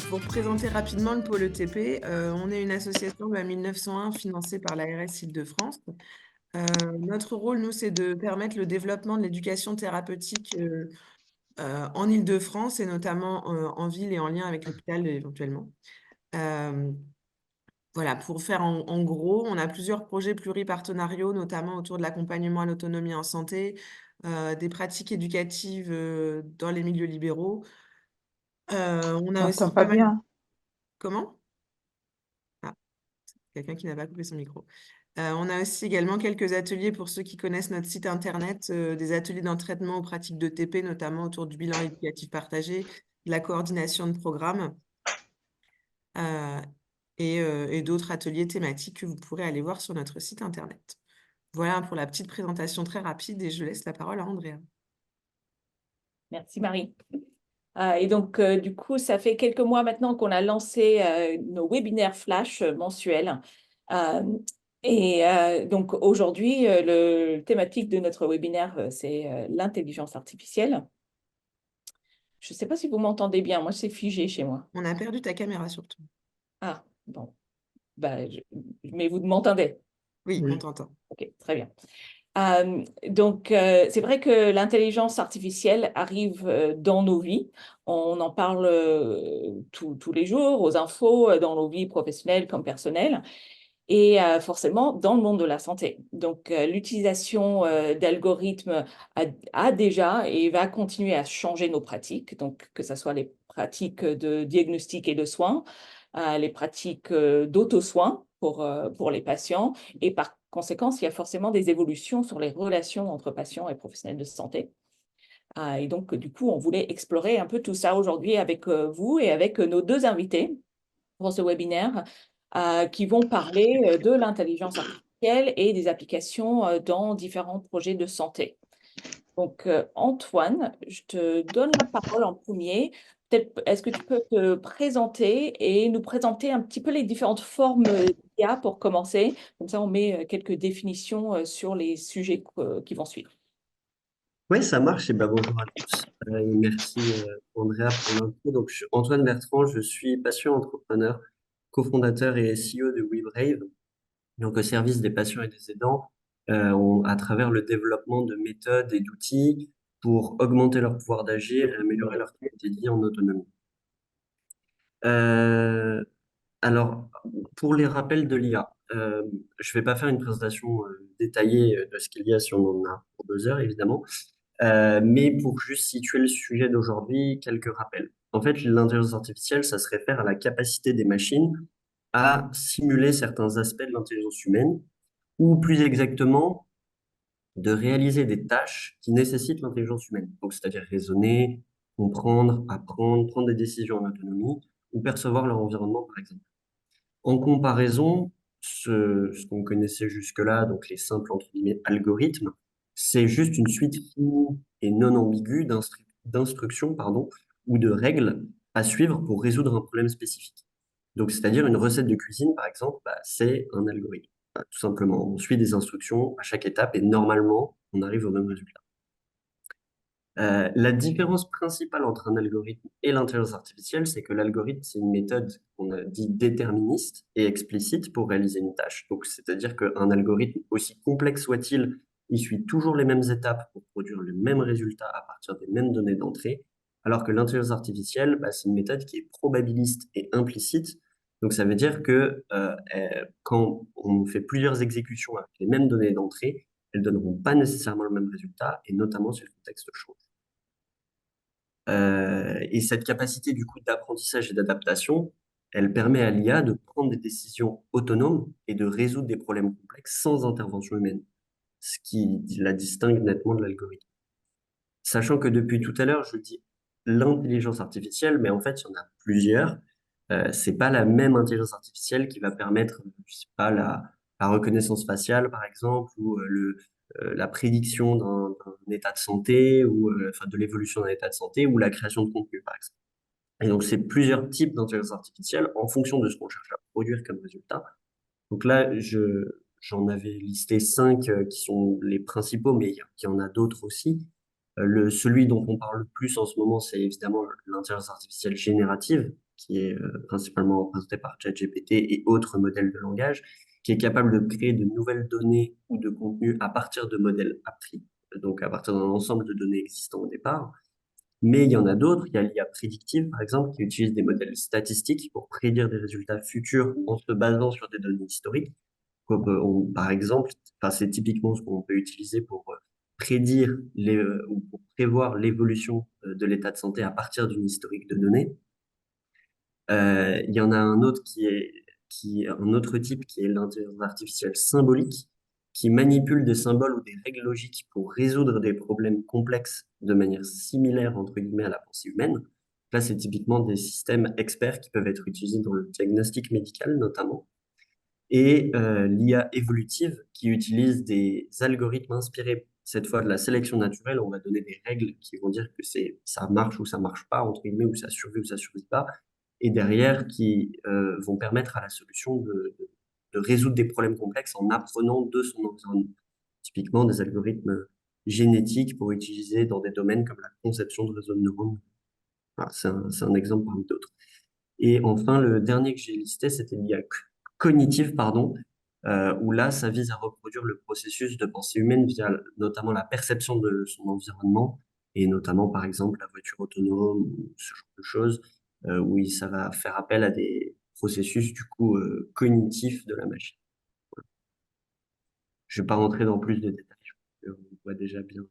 Pour présenter rapidement le pôle ETP, on est une association de la 1901 financée par l'ARS Île-de-France. Notre rôle, nous, c'est de permettre le développement de l'éducation thérapeutique en Île-de-France et notamment en ville et en lien avec l'hôpital éventuellement. Euh, voilà, pour faire en gros, on a plusieurs projets pluripartenariaux, notamment autour de l'accompagnement à l'autonomie en santé, des pratiques éducatives dans les milieux libéraux. On a J'entends aussi pas pas mal... bien. Comment? Ah, quelqu'un qui n'a pas coupé son micro. On a aussi également quelques ateliers pour ceux qui connaissent notre site internet, des ateliers d'entraînement aux pratiques de TP, notamment autour du bilan éducatif partagé, de la coordination de programmes euh, et d'autres ateliers thématiques que vous pourrez aller voir sur notre site internet. Voilà pour la petite présentation très rapide et je laisse la parole à Andrea. Merci Marie. Et donc, du coup, ça fait quelques mois maintenant qu'on a lancé nos webinaires flash mensuels. Euh, donc, aujourd'hui, le thématique de notre webinaire, c'est l'intelligence artificielle. Je ne sais pas si vous m'entendez bien. Moi, c'est figé chez moi. On a perdu ta caméra surtout. Ah, bon. Bah, mais vous m'entendez? Oui, on Oui. t'entend. Ok, très bien. Donc, c'est vrai que l'intelligence artificielle arrive dans nos vies. On en parle tous les jours, aux infos, dans nos vies professionnelles comme personnelles, et forcément dans le monde de la santé. Donc, l'utilisation d'algorithmes a déjà et va continuer à changer nos pratiques, donc que ce soit les pratiques de diagnostic et de soins, les pratiques d'auto-soins pour les patients, et par conséquent, il y a forcément des évolutions sur les relations entre patients et professionnels de santé. Et donc, du coup, on voulait explorer un peu tout ça aujourd'hui avec vous et avec nos deux invités pour ce webinaire qui vont parler de l'intelligence artificielle et des applications dans différents projets de santé. Donc, Antoine, je te donne la parole en premier. Peut-être, est-ce que tu peux te présenter et nous présenter un petit peu les différentes formes d'IA pour commencer? Comme ça, on met quelques définitions sur les sujets qui vont suivre. Ouais, ça marche. Et ben, bonjour à tous. Et merci Andrea pour l'intro. Donc, je suis Antoine Bertrand, je suis patient entrepreneur, cofondateur et CEO de WeBrave, donc au service des patients et des aidants, à travers le développement de méthodes et d'outils pour augmenter leur pouvoir d'agir et améliorer leur qualité de vie en autonomie. Euh, alors, pour les rappels de l'IA, je vais pas faire une présentation détaillée de ce qu'il y a si on en a pour 2 heures, évidemment. Mais pour juste situer le sujet d'aujourd'hui, quelques rappels. En fait, l'intelligence artificielle, ça se réfère à la capacité des machines à simuler certains aspects de l'intelligence humaine, ou plus exactement, de réaliser des tâches qui nécessitent l'intelligence humaine. Donc, c'est-à-dire raisonner, comprendre, apprendre, prendre des décisions en autonomie, ou percevoir leur environnement, par exemple. En comparaison, ce qu'on connaissait jusque-là, donc les simples entre guillemets algorithmes, c'est juste une suite floue et non ambiguë d'instructions, pardon, ou de règles à suivre pour résoudre un problème spécifique. Donc, c'est-à-dire une recette de cuisine, par exemple, bah, c'est un algorithme. Bah, tout simplement, on suit des instructions à chaque étape et normalement, on arrive au même résultat. La différence principale entre un algorithme et l'intelligence artificielle, c'est que l'algorithme, c'est une méthode qu'on a dit déterministe et explicite pour réaliser une tâche. Donc, c'est-à-dire qu'un algorithme, aussi complexe soit-il, il suit toujours les mêmes étapes pour produire le même résultat à partir des mêmes données d'entrée, alors que l'intelligence artificielle, bah, c'est une méthode qui est probabiliste et implicite. Donc, ça veut dire que quand on fait plusieurs exécutions avec les mêmes données d'entrée, elles donneront pas nécessairement le même résultat, et notamment si le contexte change. Et cette capacité du coup d'apprentissage et d'adaptation, elle permet à l'IA de prendre des décisions autonomes et de résoudre des problèmes complexes sans intervention humaine, ce qui la distingue nettement de l'algorithme. Sachant que depuis tout à l'heure, je dis l'intelligence artificielle, mais en fait, il y en a plusieurs. C'est pas la même intelligence artificielle qui va permettre, je sais pas, la reconnaissance faciale, par exemple, ou la prédiction d'un état de santé, ou enfin de l'évolution d'un état de santé, ou la création de contenu, par exemple. Et donc, c'est plusieurs types d'intelligence artificielle en fonction de ce qu'on cherche à produire comme résultat. Donc là, j'en avais listé 5 qui sont les principaux, mais il y en a d'autres aussi. Celui dont on parle le plus en ce moment, c'est évidemment l'intelligence artificielle générative, qui est principalement représenté par ChatGPT et autres modèles de langage, qui est capable de créer de nouvelles données ou de contenus à partir de modèles appris, donc à partir d'un ensemble de données existants au départ. Mais il y en a d'autres, il y a l'IA prédictive, par exemple, qui utilise des modèles statistiques pour prédire des résultats futurs en se basant sur des données historiques. Comme, par exemple, enfin, c'est typiquement ce qu'on peut utiliser pour prédire ou pour prévoir l'évolution de l'état de santé à partir d'une historique de données. Il y en a un autre un autre type qui est l'intelligence artificielle symbolique, qui manipule des symboles ou des règles logiques pour résoudre des problèmes complexes de manière similaire, entre guillemets, à la pensée humaine. Là, c'est typiquement des systèmes experts qui peuvent être utilisés dans le diagnostic médical, notamment. Et l'IA évolutive, qui utilise des algorithmes inspirés, cette fois de la sélection naturelle. On va donner des règles qui vont dire que ça marche ou ça marche pas, entre guillemets, ou ça survit ou ça survit pas, et derrière qui vont permettre à la solution de résoudre des problèmes complexes en apprenant de son environnement. Typiquement des algorithmes génétiques pour utiliser dans des domaines comme la conception de réseaux de neurones. Voilà, c'est un exemple parmi d'autres. Et enfin, le dernier que j'ai listé, c'était l'IA cognitive, pardon, où là, ça vise à reproduire le processus de pensée humaine via notamment la perception de son environnement, et notamment, par exemple, la voiture autonome, ou ce genre de choses, où ça va faire appel à des processus, du coup, cognitifs de la machine. Je ne vais pas rentrer dans plus de détails, on voit déjà bien.